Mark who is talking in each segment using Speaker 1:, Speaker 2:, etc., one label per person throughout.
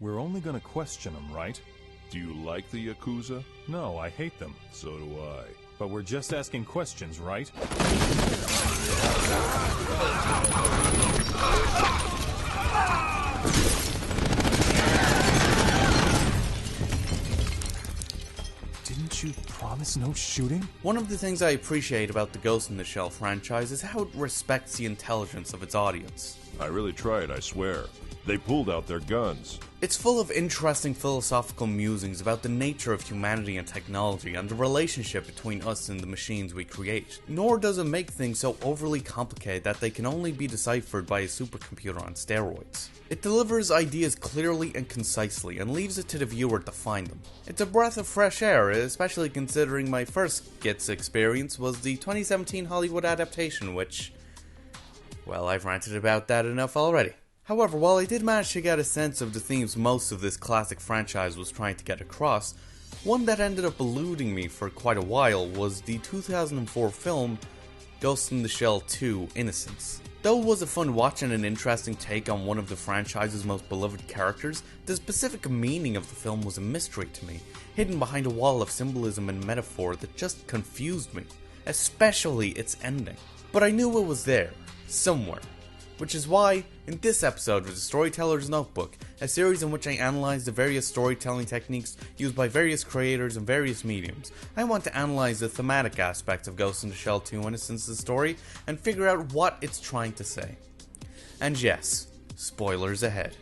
Speaker 1: We're only gonna question them, right?
Speaker 2: Do you like the Yakuza?
Speaker 1: No, I hate them.
Speaker 2: So do I.
Speaker 1: But we're just asking questions, right? Didn't you promise no shooting?
Speaker 3: One of the things I appreciate about the Ghost in the Shell franchise is how it respects the intelligence of its audience.
Speaker 2: I really tried, I swear. They pulled out their guns.
Speaker 3: It's full of interesting philosophical musings about the nature of humanity and technology and the relationship between us and the machines we create. Nor does it make things so overly complicated that they can only be deciphered by a supercomputer on steroids. It delivers ideas clearly and concisely and leaves it to the viewer to find them. It's a breath of fresh air, especially considering my first GITS experience was the 2017 Hollywood adaptation, which, well, I've ranted about that enough already. However, while I did manage to get a sense of the themes most of this classic franchise was trying to get across, one that ended up eluding me for quite a while was the 2004 film Ghost in the Shell 2: Innocence. Though it was a fun watch and an interesting take on one of the franchise's most beloved characters, the specific meaning of the film was a mystery to me, hidden behind a wall of symbolism and metaphor that just confused me, especially its ending. But I knew it was there, somewhere. Which is why, in this episode of the Storyteller's Notebook, a series in which I analyze the various storytelling techniques used by various creators in various mediums, I want to analyze the thematic aspects of Ghost in the Shell 2: Innocence's story and figure out what it's trying to say. And yes, spoilers ahead.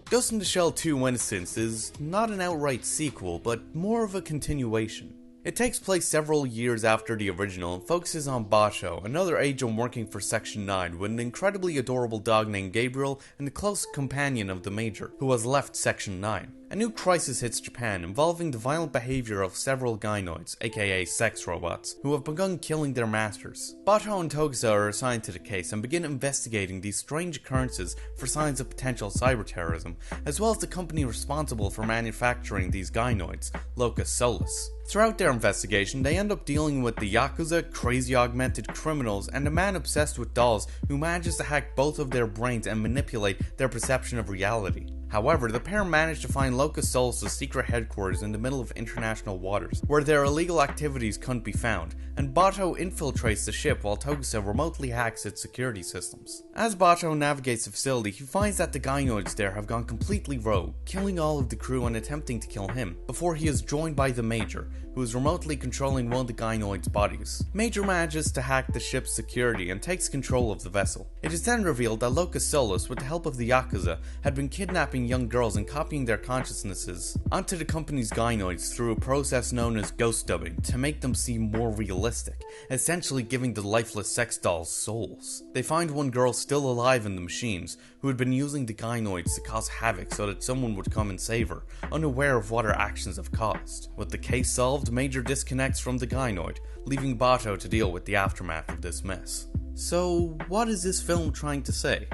Speaker 3: Ghost in the Shell 2: Innocence is not an outright sequel, but more of a continuation. It takes place several years after the original and focuses on Bato, another agent working for Section 9 with an incredibly adorable dog named Gabriel and a close companion of the Major, who has left Section 9. A new crisis hits Japan involving the violent behavior of several gynoids, aka sex robots, who have begun killing their masters. Bato and Togusa are assigned to the case and begin investigating these strange occurrences for signs of potential cyber terrorism, as well as the company responsible for manufacturing these gynoids, Locus Solus. Throughout their investigation, they end up dealing with the Yakuza, crazy augmented criminals, and a man obsessed with dolls who manages to hack both of their brains and manipulate their perception of reality. However, the pair manage to find Locus Solus' secret headquarters in the middle of international waters, where their illegal activities couldn't be found, and Bato infiltrates the ship while Togusa remotely hacks its security systems. As Bato navigates the facility, he finds that the gynoids there have gone completely rogue, killing all of the crew and attempting to kill him, before he is joined by the Major, who is remotely controlling one of the gynoids' bodies. Major manages to hack the ship's security and takes control of the vessel. It is then revealed that Locus Solus, with the help of the Yakuza, had been kidnapping young girls and copying their consciousnesses onto the company's gynoids through a process known as ghost dubbing to make them seem more realistic, essentially giving the lifeless sex dolls souls. They find one girl still alive in the machines, who had been using the gynoids to cause havoc so that someone would come and save her, unaware of what her actions have caused. With the case solved, Major disconnects from the gynoid, leaving Bato to deal with the aftermath of this mess. So, what is this film trying to say?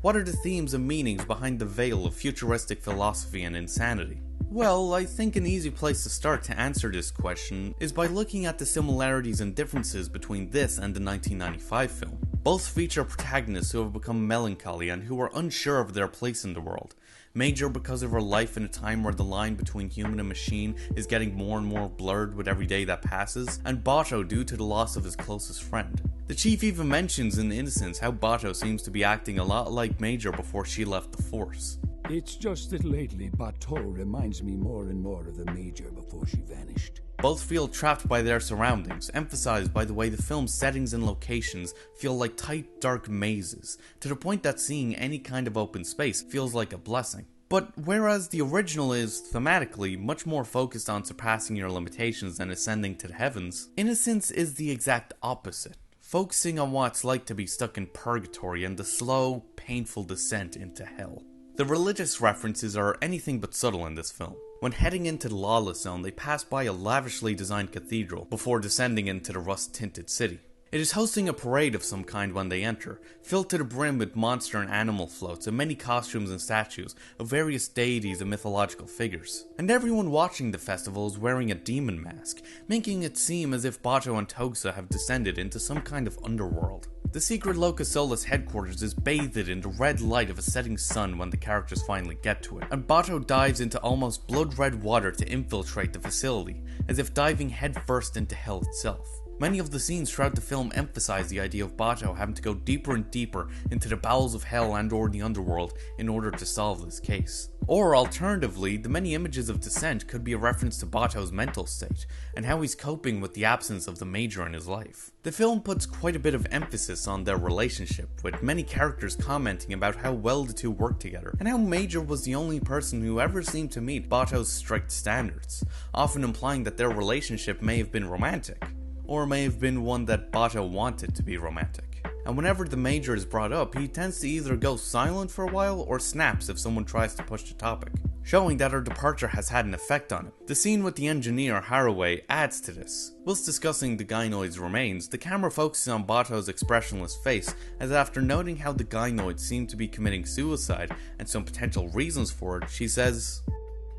Speaker 3: What are the themes and meanings behind the veil of futuristic philosophy and insanity? Well, I think an easy place to start to answer this question is by looking at the similarities and differences between this and the 1995 film. Both feature protagonists who have become melancholy and who are unsure of their place in the world. Major because of her life in a time where the line between human and machine is getting more and more blurred with every day that passes, and Bato due to the loss of his closest friend. The chief even mentions in Innocence how Bato seems to be acting a lot like Major before she left the Force.
Speaker 4: It's just that lately Bato reminds me more and more of the Major before she vanished.
Speaker 3: Both feel trapped by their surroundings, emphasized by the way the film's settings and locations feel like tight, dark mazes, to the point that seeing any kind of open space feels like a blessing. But whereas the original is, thematically, much more focused on surpassing your limitations and ascending to the heavens, Innocence is the exact opposite, focusing on what it's like to be stuck in purgatory and the slow, painful descent into hell. The religious references are anything but subtle in this film. When heading into the lawless zone, they pass by a lavishly designed cathedral before descending into the rust-tinted city. It is hosting a parade of some kind when they enter, filled to the brim with monster and animal floats and many costumes and statues of various deities and mythological figures. And everyone watching the festival is wearing a demon mask, making it seem as if Bato and Togusa have descended into some kind of underworld. The secret Locus Solus headquarters is bathed in the red light of a setting sun when the characters finally get to it, and Bato dives into almost blood-red water to infiltrate the facility, as if diving headfirst into hell itself. Many of the scenes throughout the film emphasize the idea of Bato having to go deeper and deeper into the bowels of hell and or the underworld in order to solve this case. Or alternatively, the many images of Descent could be a reference to Bato's mental state, and how he's coping with the absence of the Major in his life. The film puts quite a bit of emphasis on their relationship, with many characters commenting about how well the two work together, and how Major was the only person who ever seemed to meet Bato's strict standards, often implying that their relationship may have been romantic, or may have been one that Bato wanted to be romantic. And whenever the Major is brought up, he tends to either go silent for a while or snaps if someone tries to push the topic, showing that her departure has had an effect on him. The scene with the engineer, Haraway, adds to this. Whilst discussing the gynoid's remains, the camera focuses on Bato's expressionless face, as after noting how the gynoids seem to be committing suicide and some potential reasons for it, she says,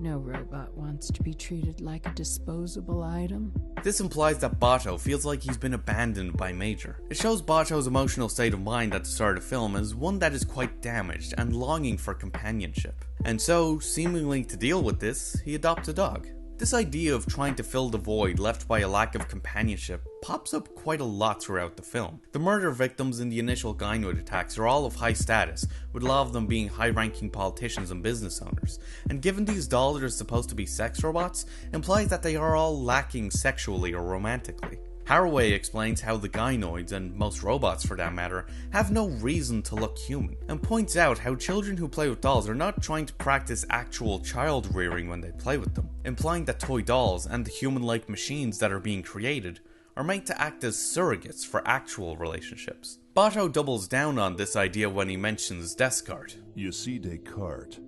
Speaker 5: "No robot wants to be treated like a disposable item."
Speaker 3: This implies that Bato feels like he's been abandoned by Major. It shows Bato's emotional state of mind at the start of the film as one that is quite damaged and longing for companionship. And so, seemingly to deal with this, he adopts a dog. This idea of trying to fill the void left by a lack of companionship pops up quite a lot throughout the film. The murder victims in the initial gynoid attacks are all of high status, with a lot of them being high-ranking politicians and business owners, and given these dolls are supposed to be sex robots, implies that they are all lacking sexually or romantically. Haraway explains how the gynoids, and most robots for that matter, have no reason to look human, and points out how children who play with dolls are not trying to practice actual child rearing when they play with them, implying that toy dolls and the human-like machines that are being created are meant to act as surrogates for actual relationships. Bato doubles down on this idea when he mentions Descartes.
Speaker 2: You see, Descartes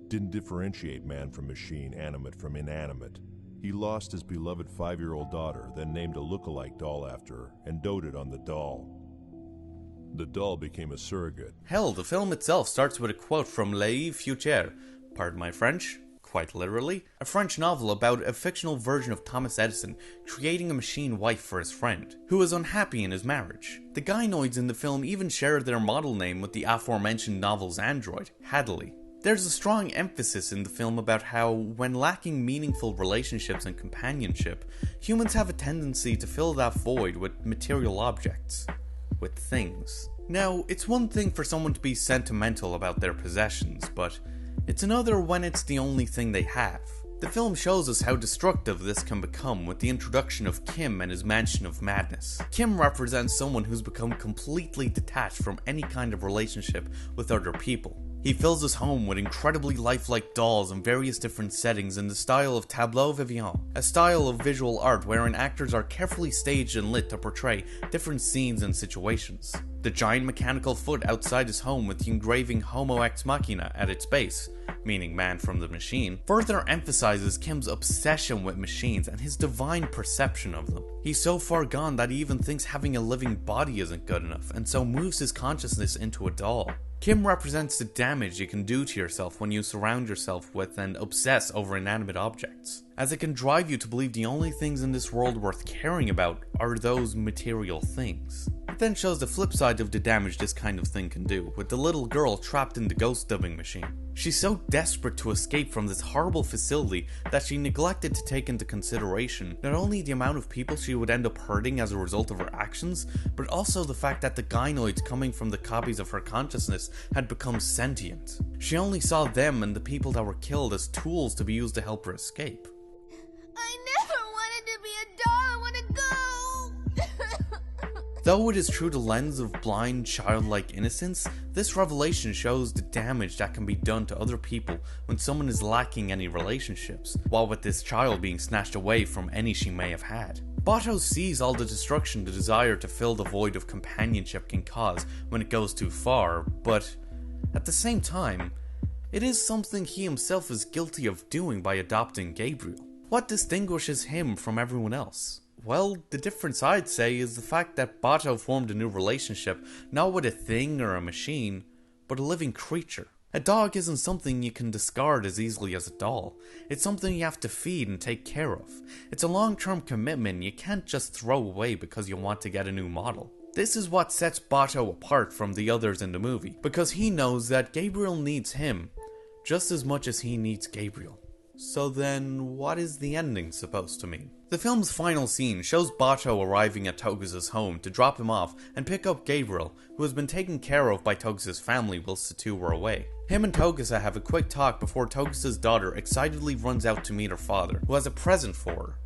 Speaker 2: didn't differentiate man from machine, animate from inanimate. He lost his beloved 5-year-old daughter, then named a look-alike doll after her, and doted on the doll. The doll became a surrogate.
Speaker 3: Hell, the film itself starts with a quote from Les Futur, pardon my French, quite literally, a French novel about a fictional version of Thomas Edison creating a machine wife for his friend, who was unhappy in his marriage. The gynoids in the film even share their model name with the aforementioned novel's android, Hadley. There's a strong emphasis in the film about how, when lacking meaningful relationships and companionship, humans have a tendency to fill that void with material objects, with things. Now, it's one thing for someone to be sentimental about their possessions, but it's another when it's the only thing they have. The film shows us how destructive this can become with the introduction of Kim and his mansion of madness. Kim represents someone who's become completely detached from any kind of relationship with other people. He fills his home with incredibly lifelike dolls in various different settings in the style of tableau vivant, a style of visual art wherein actors are carefully staged and lit to portray different scenes and situations. The giant mechanical foot outside his home with the engraving Homo ex machina at its base, meaning man from the machine, further emphasizes Kim's obsession with machines and his divine perception of them. He's so far gone that he even thinks having a living body isn't good enough, and so moves his consciousness into a doll. Kim represents the damage you can do to yourself when you surround yourself with and obsess over inanimate objects, as it can drive you to believe the only things in this world worth caring about are those material things. It then shows the flip side of the damage this kind of thing can do, with the little girl trapped in the ghost dubbing machine. She's so desperate to escape from this horrible facility that she neglected to take into consideration not only the amount of people she would end up hurting as a result of her actions, but also the fact that the gynoids coming from the copies of her consciousness had become sentient. She only saw them and the people that were killed as tools to be used to help her escape.
Speaker 6: I never wanted to be a doll, I want to go!
Speaker 3: Though it is through the lens of blind, childlike innocence, this revelation shows the damage that can be done to other people when someone is lacking any relationships, while with this child being snatched away from any she may have had. Bato sees all the destruction the desire to fill the void of companionship can cause when it goes too far, but at the same time, it is something he himself is guilty of doing by adopting Gabriel. What distinguishes him from everyone else? Well, the difference I'd say is the fact that Bato formed a new relationship not with a thing or a machine, but a living creature. A dog isn't something you can discard as easily as a doll. It's something you have to feed and take care of. It's a long-term commitment you can't just throw away because you want to get a new model. This is what sets Bato apart from the others in the movie, because he knows that Gabriel needs him just as much as he needs Gabriel. So then, what is the ending supposed to mean? The film's final scene shows Bato arriving at Togusa's home to drop him off and pick up Gabriel, who has been taken care of by Togusa's family whilst the two were away. Him and Togusa have a quick talk before Togusa's daughter excitedly runs out to meet her father, who has a present for her.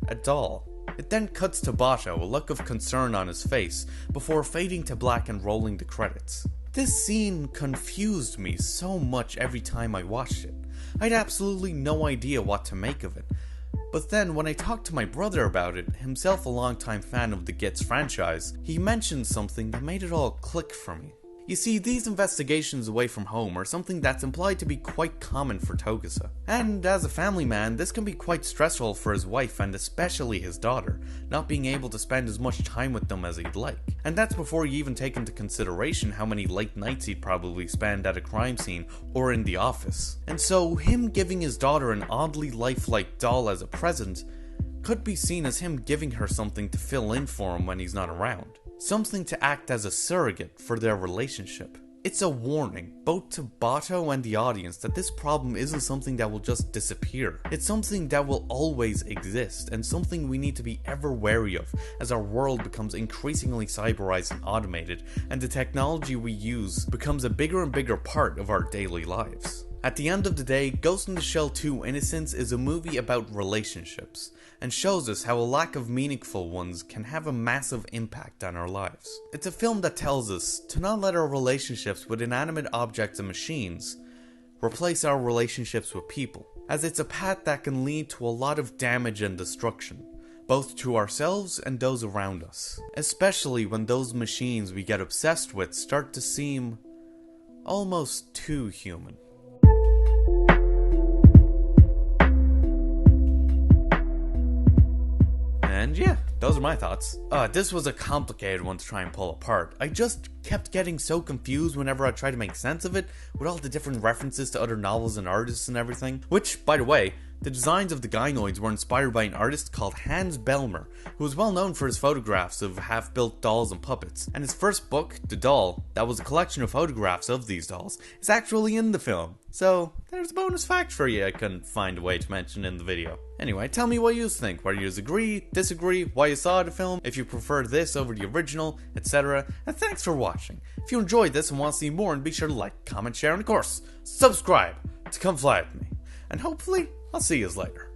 Speaker 3: A doll. It then cuts to Bato, a look of concern on his face, before fading to black and rolling the credits. This scene confused me so much every time I watched it. I had absolutely no idea what to make of it. But then when I talked to my brother about it, himself a longtime fan of the Gits franchise, he mentioned something that made it all click for me. You see, these investigations away from home are something that's implied to be quite common for Togusa. And as a family man, this can be quite stressful for his wife and especially his daughter, not being able to spend as much time with them as he'd like. And that's before you even take into consideration how many late nights he'd probably spend at a crime scene or in the office. And so him giving his daughter an oddly lifelike doll as a present could be seen as him giving her something to fill in for him when he's not around. Something to act as a surrogate for their relationship. It's a warning, both to Bato and the audience, that this problem isn't something that will just disappear. It's something that will always exist, and something we need to be ever wary of as our world becomes increasingly cyberized and automated, and the technology we use becomes a bigger and bigger part of our daily lives. At the end of the day, Ghost in the Shell 2 Innocence is a movie about relationships, and shows us how a lack of meaningful ones can have a massive impact on our lives. It's a film that tells us to not let our relationships with inanimate objects and machines replace our relationships with people, as it's a path that can lead to a lot of damage and destruction, both to ourselves and those around us, especially when those machines we get obsessed with start to seem almost too human. And yeah, those are my thoughts. This was a complicated one to try and pull apart. I just kept getting so confused whenever I tried to make sense of it, with all the different references to other novels and artists and everything. Which, by the way, the designs of the gynoids were inspired by an artist called Hans Bellmer, who was well known for his photographs of half-built dolls and puppets. And his first book, The Doll, that was a collection of photographs of these dolls, is actually in the film. So, there's a bonus fact for you I couldn't find a way to mention in the video. Anyway, tell me what you think, whether you agree, disagree, why you saw the film, if you prefer this over the original, etc. And thanks for watching. If you enjoyed this and want to see more, then be sure to like, comment, share, and of course, subscribe to come fly with me. And hopefully, I'll see you later.